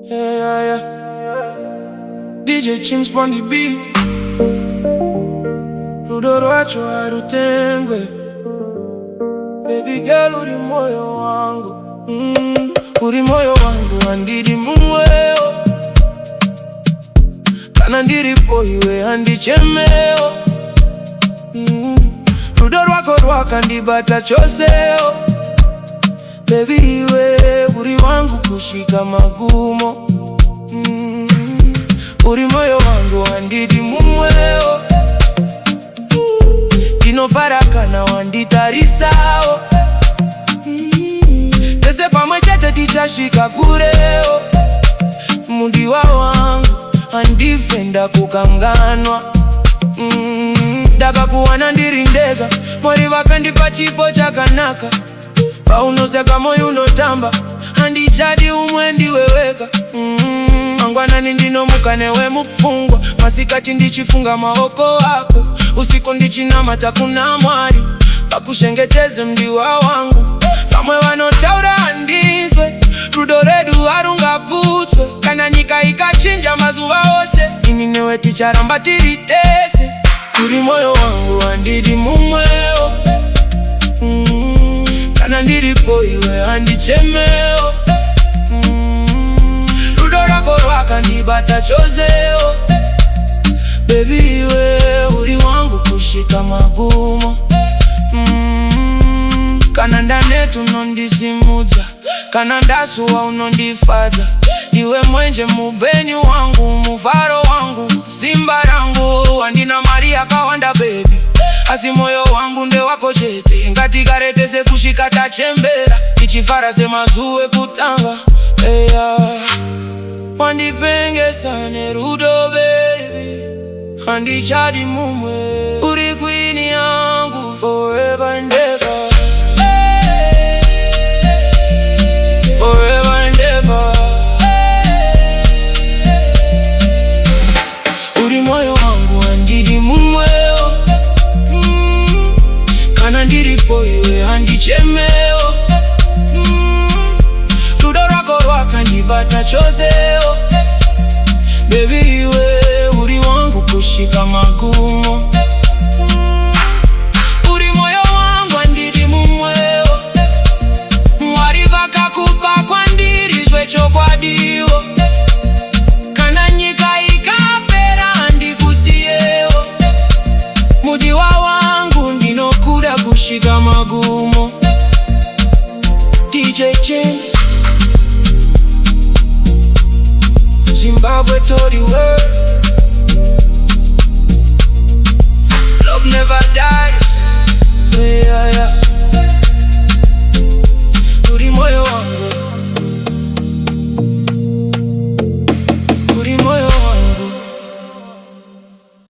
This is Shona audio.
Yeah. DJ Chimps on the beat. Rudoro acho harutengwe. Baby girl uri moyo wangu, uri moyo wangu andidi mumweo. Kana ndiripo iwe handichemeo. Rudoro wako rwaka ndibata choseo. Baby iwe uri wangu kushika magumo. Uri moyo wangu andidi mumweo. Dino faraka na wanditarisao. Tese pamwechete tichashika kureo. Mundiwa wangu andifenda kukanganwa. Daka kuwana ndirindega mwari vakandipa chipo chakanaka. Paunoseka moyo unotamba handichadi umwe ndiweweka. Angwanani ndinomuka newe mupfungwa. Masikati ndichifunga maoko wako. Usiku ndichinamata kuna mwari pakushengeteze mdiwa wangu. Kamwe vanotaura handizwe. Rudo redu harungaputswe. Kana nyika ikachinja mazuva ose. Ini newe ticharamba tiritese. Uri moyo wangu handidi mumweo. Kana ndiripo iwe handichemeo. Rudo rako rwaka ndibata chozeo. Baby iwe uri wangu kushika magumo. Kana ndanetu unondisimudza. Kana ndasuwa unondifadza. Iwe mwenje mubeni wangu, mufaro wangu, simba rangu. Wandina Maria kawanda baby. Asi moyo wangu nde wako chete. Ngati karetese kushika tachembera. Ichifara semazuwe kutanga. Wandipenge sane rudo baby. Handichadi mumwe. Uri queen yangu forever and ever. Forever and ever. Uri moyo wangu handidi mumweo. Kana ndiripo iwe handichemeo. Rudo rako rwaka ndibata chozeo. Baby iwe uri wangu kushika magumo. Uri moyo wangu andidi mumweo. Mwari vakakupa kwa ndirizwe chokwadiwo. Kana nyika ikapera handikusieo. Mudiwa wangu ndinokuda kushika magumo. DJ Chimps, Zimbabwe to the world.